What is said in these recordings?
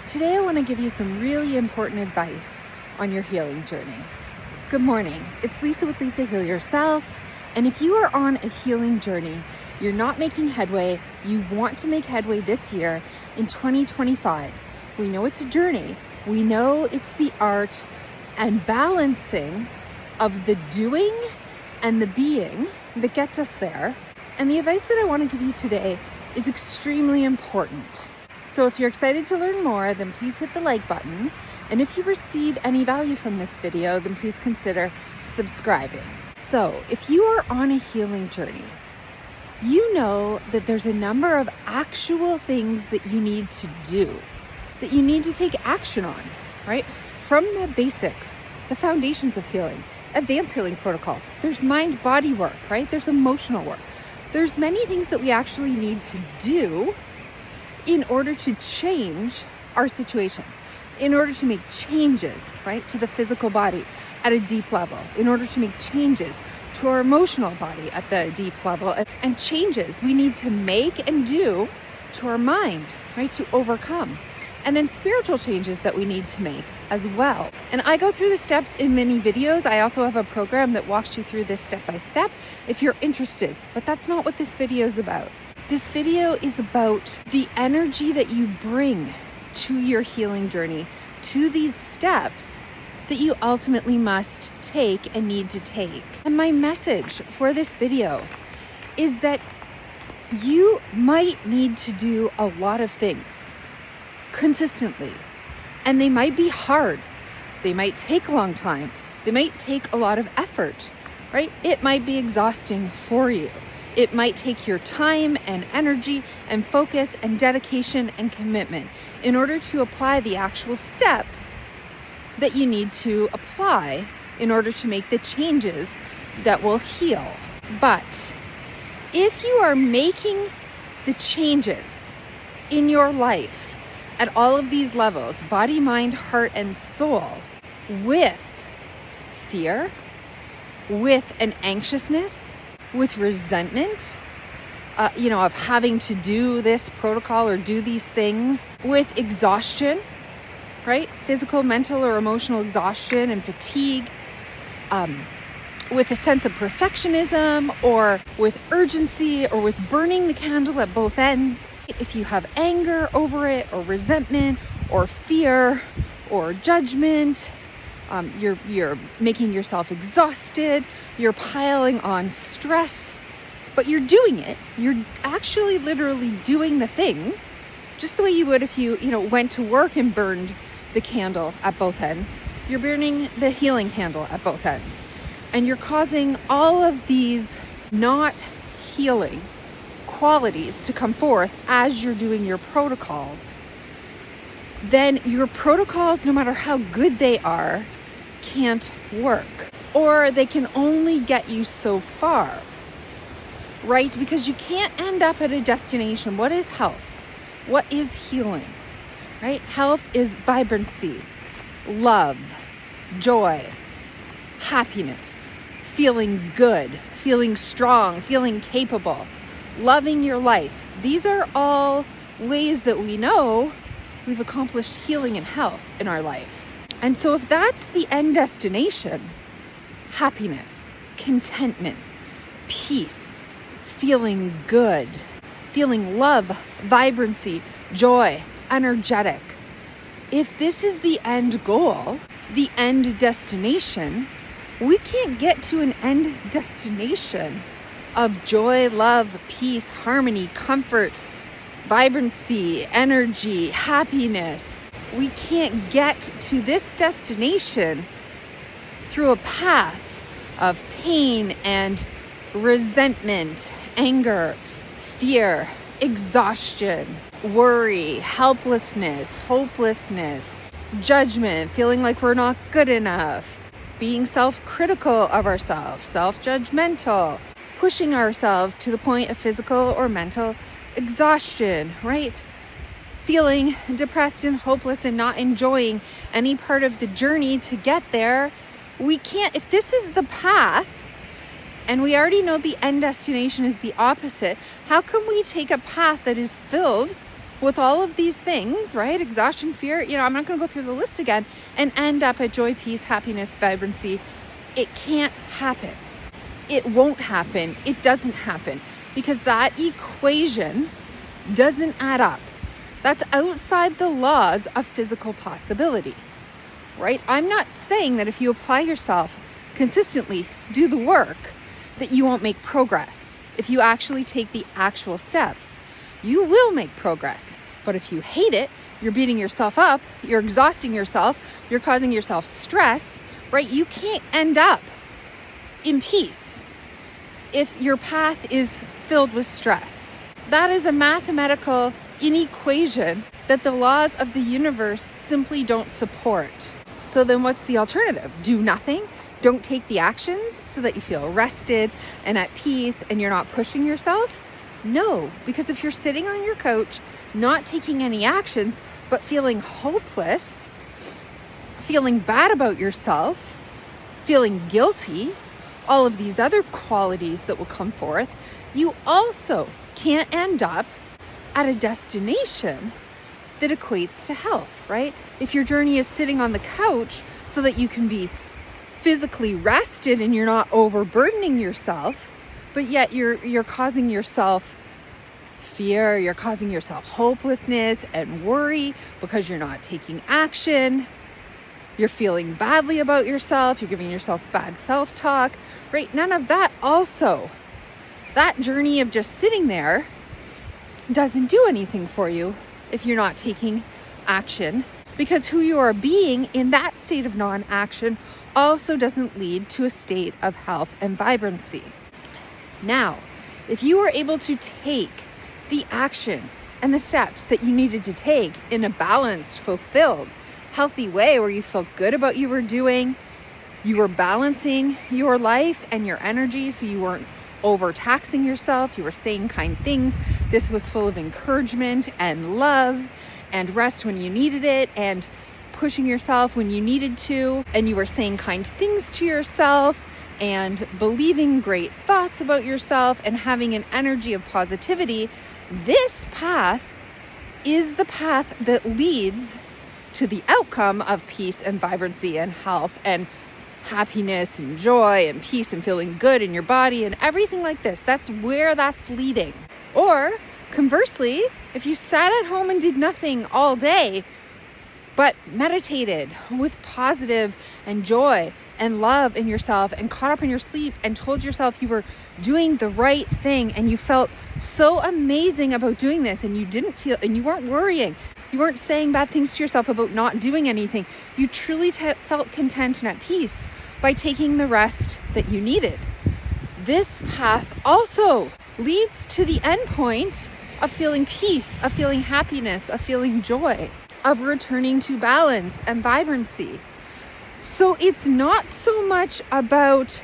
Today I want to give you some really important advice on your healing journey. Good morning, it's Lisa with Lisa Heal Yourself, and if you are on a healing journey, you're not making headway, you want to make headway this year in 2025. We know it's a journey, we know it's the art and balancing of the doing and the being that gets us there. And the advice that I want to give you today is extremely important. So if you're excited to learn more, then please hit the like button. And if you receive any value from this video, then please consider subscribing. So if you are on a healing journey, you know that there's a number of actual things that you need to do, that you need to take action on, right? From the basics, the foundations of healing, advanced healing protocols. There's mind-body work, right? There's emotional work. There's many things that we actually need to do in order to change our situation, in order to make changes, right, to the physical body at a deep level, in order to make changes to our emotional body at the deep level, and changes we need to make and do to our mind, right, to overcome. And then spiritual changes that we need to make as well. And I go through the steps in many videos. I also have a program that walks you through this step by step if you're interested, but that's not what this video is about. This video is about the energy that you bring to your healing journey, to these steps that you ultimately must take and need to take. And my message for this video is that you might need to do a lot of things consistently, and they might be hard. They might take a long time. They might take a lot of effort, right? It might be exhausting for you. It might take your time and energy and focus and dedication and commitment in order to apply the actual steps that you need to apply in order to make the changes that will heal. But if you are making the changes in your life at all of these levels, body, mind, heart, and soul, with fear, with an anxiousness, with resentment, of having to do this protocol or do these things, with exhaustion, right? Physical, mental, or emotional exhaustion and fatigue, with a sense of perfectionism, or with urgency, or with burning the candle at both ends. If you have anger over it, or resentment, or fear, or judgment, you're making yourself exhausted, you're piling on stress, but you're doing it. You're actually literally doing the things just the way you would if you went to work and burned the candle at both ends. You're burning the healing candle at both ends. And you're causing all of these not healing qualities to come forth as you're doing your protocols. Then your protocols, no matter how good they are, can't work, or they can only get you so far, right? Because you can't end up at a destination. What is health? What is healing, right? Health is vibrancy, love, joy, happiness, feeling good, feeling strong, feeling capable, loving your life. These are all ways that we know we've accomplished healing and health in our life. And so if that's the end destination, happiness, contentment, peace, feeling good, feeling love, vibrancy, joy, energetic. If this is the end goal, the end destination, we can't get to an end destination of joy, love, peace, harmony, comfort, vibrancy, energy, happiness. We can't get to this destination through a path of pain and resentment, anger, fear, exhaustion, worry, helplessness, hopelessness, judgment, feeling like we're not good enough, being self-critical of ourselves, self-judgmental, pushing ourselves to the point of physical or mental exhaustion, right? Feeling depressed and hopeless and not enjoying any part of the journey to get there. We can't, if this is the path and we already know the end destination is the opposite, how can we take a path that is filled with all of these things, right? Exhaustion, fear, I'm not going to go through the list again and end up at joy, peace, happiness, vibrancy. It can't happen. It won't happen. It doesn't happen because that equation doesn't add up. That's outside the laws of physical possibility, right? I'm not saying that if you apply yourself consistently, do the work, that you won't make progress. If you actually take the actual steps, you will make progress. But if you hate it, you're beating yourself up, you're exhausting yourself, you're causing yourself stress, right? You can't end up in peace if your path is filled with stress. That is a mathematical inequation that the laws of the universe simply don't support. So then what's the alternative? Do nothing? Don't take the actions so that you feel rested and at peace and you're not pushing yourself? No, because if you're sitting on your couch, not taking any actions, but feeling hopeless, feeling bad about yourself, feeling guilty, all of these other qualities that will come forth, you also can't end up at a destination that equates to health, right? If your journey is sitting on the couch so that you can be physically rested and you're not overburdening yourself, but yet you're causing yourself fear, you're causing yourself hopelessness and worry because you're not taking action, you're feeling badly about yourself, you're giving yourself bad self-talk, right? None of that also. That journey of just sitting there doesn't do anything for you if you're not taking action, because who you are being in that state of non-action also doesn't lead to a state of health and vibrancy. Now, if you were able to take the action and the steps that you needed to take in a balanced, fulfilled, healthy way where you felt good about what you were doing, you were balancing your life and your energy so you weren't overtaxing yourself, you were saying kind things, this was full of encouragement and love and rest when you needed it and pushing yourself when you needed to, and you were saying kind things to yourself and believing great thoughts about yourself and having an energy of positivity, this path is the path that leads to the outcome of peace and vibrancy and health and happiness and joy and peace and feeling good in your body and everything like this. That's where that's leading. Or conversely, if you sat at home and did nothing all day, but meditated with positive and joy and love in yourself and caught up in your sleep and told yourself you were doing the right thing and you felt so amazing about doing this and you didn't feel, and you weren't worrying, you weren't saying bad things to yourself about not doing anything, you truly felt content and at peace by taking the rest that you needed. This path also leads to the end point of feeling peace, of feeling happiness, of feeling joy, of returning to balance and vibrancy. So it's not so much about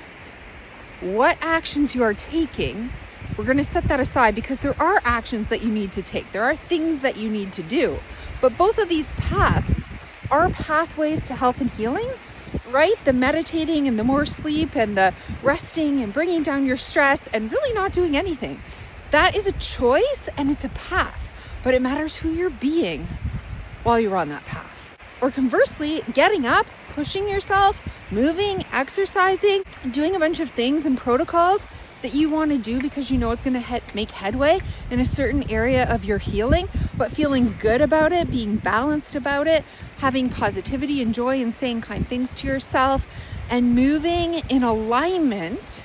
what actions you are taking. We're going to set that aside because there are actions that you need to take. There are things that you need to do. But both of these paths are pathways to health and healing, right? The meditating and the more sleep and the resting and bringing down your stress and really not doing anything. That is a choice and it's a path, but it matters who you're being while you're on that path. Or conversely, getting up, pushing yourself, moving, exercising, doing a bunch of things and protocols that you want to do because you know it's going to make headway in a certain area of your healing, but feeling good about it, being balanced about it, having positivity and joy and saying kind things to yourself and moving in alignment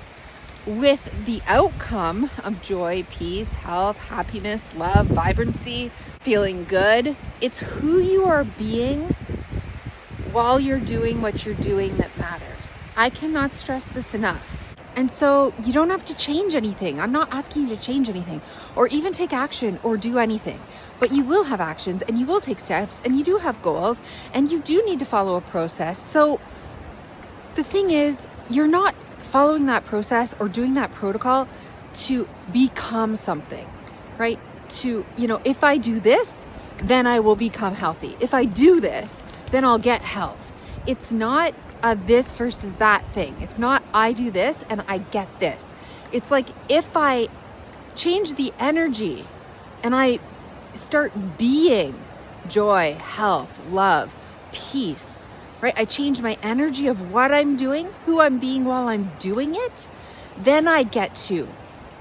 with the outcome of joy, peace, health, happiness, love, vibrancy, feeling good. It's who you are being while you're doing what you're doing that matters. I cannot stress this enough. And so you don't have to change anything. I'm not asking you to change anything or even take action or do anything, but you will have actions and you will take steps and you do have goals and you do need to follow a process. So the thing is, you're not following that process or doing that protocol to become something, right? To, if I do this, then I will become healthy. If I do this, then I'll get health. It's not a this versus that thing. It's not I do this and I get this. It's like if I change the energy and I start being joy, health, love, peace, right? I change my energy of what I'm doing, who I'm being while I'm doing it. Then I get to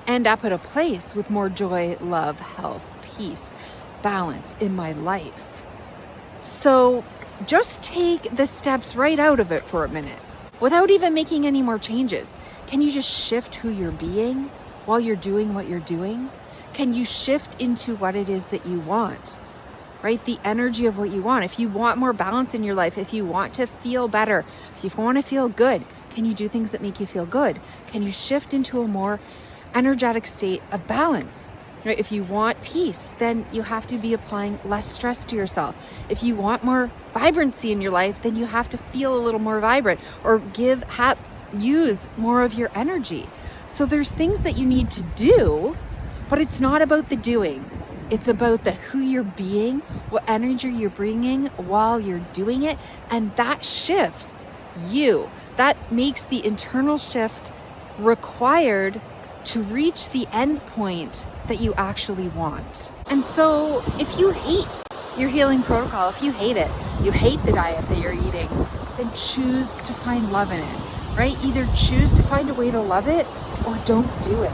end up at a place with more joy, love, health, peace, balance in my life. So just take the steps right out of it for a minute without even making any more changes. Can you just shift who you're being while you're doing what you're doing? Can you shift into what it is that you want, right? The energy of what you want. If you want more balance in your life, if you want to feel better, if you want to feel good, can you do things that make you feel good? Can you shift into a more energetic state of balance? Right? If you want peace, then you have to be applying less stress to yourself. If you want more vibrancy in your life, then you have to feel a little more vibrant or use more of your energy. So there's things that you need to do, but it's not about the doing. It's about the who you're being, what energy you're bringing while you're doing it, and that shifts you. That makes the internal shift required to reach the end point that you actually want. And so if you hate your healing protocol, if you hate it, you hate the diet that you're eating, then choose to find love in it, right? Either choose to find a way to love it or don't do it.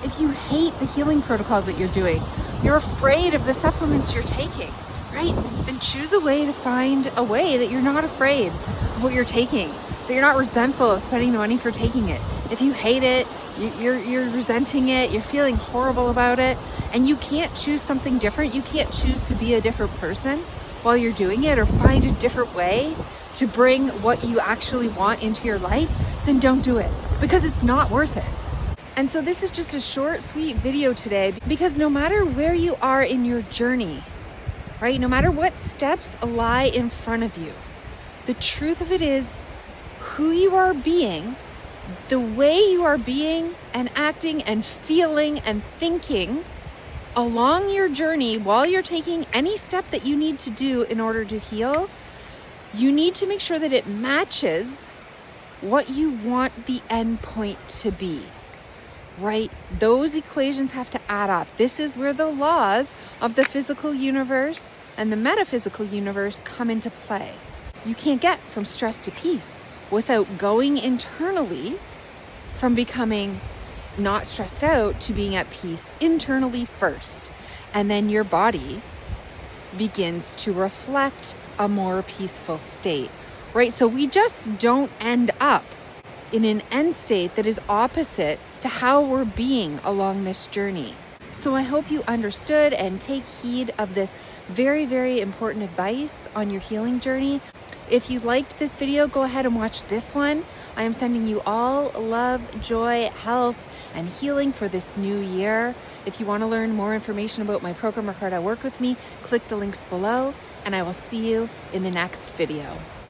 If you hate the healing protocol that you're doing, you're afraid of the supplements you're taking, right? Then choose a way to find a way that you're not afraid of what you're taking, that you're not resentful of spending the money for taking it. If you hate it, you're resenting it, you're feeling horrible about it, and you can't choose something different, you can't choose to be a different person while you're doing it or find a different way to bring what you actually want into your life, then don't do it because it's not worth it. And so this is just a short, sweet video today because no matter where you are in your journey, right, no matter what steps lie in front of you, the truth of it is who you are being, the way you are being and acting and feeling and thinking along your journey while you're taking any step that you need to do in order to heal, you need to make sure that it matches what you want the end point to be, right? Those equations have to add up. This is where the laws of the physical universe and the metaphysical universe come into play. You can't get from stress to peace without going internally from becoming not stressed out to being at peace internally first. And then your body begins to reflect a more peaceful state, right? So we just don't end up in an end state that is opposite to how we're being along this journey. So I hope you understood and take heed of this very, very important advice on your healing journey. If you liked this video, go ahead and watch this one. I am sending you all love, joy, health, and healing for this new year. If you want to learn more information about my program or how to work with me, click the links below, and I will see you in the next video.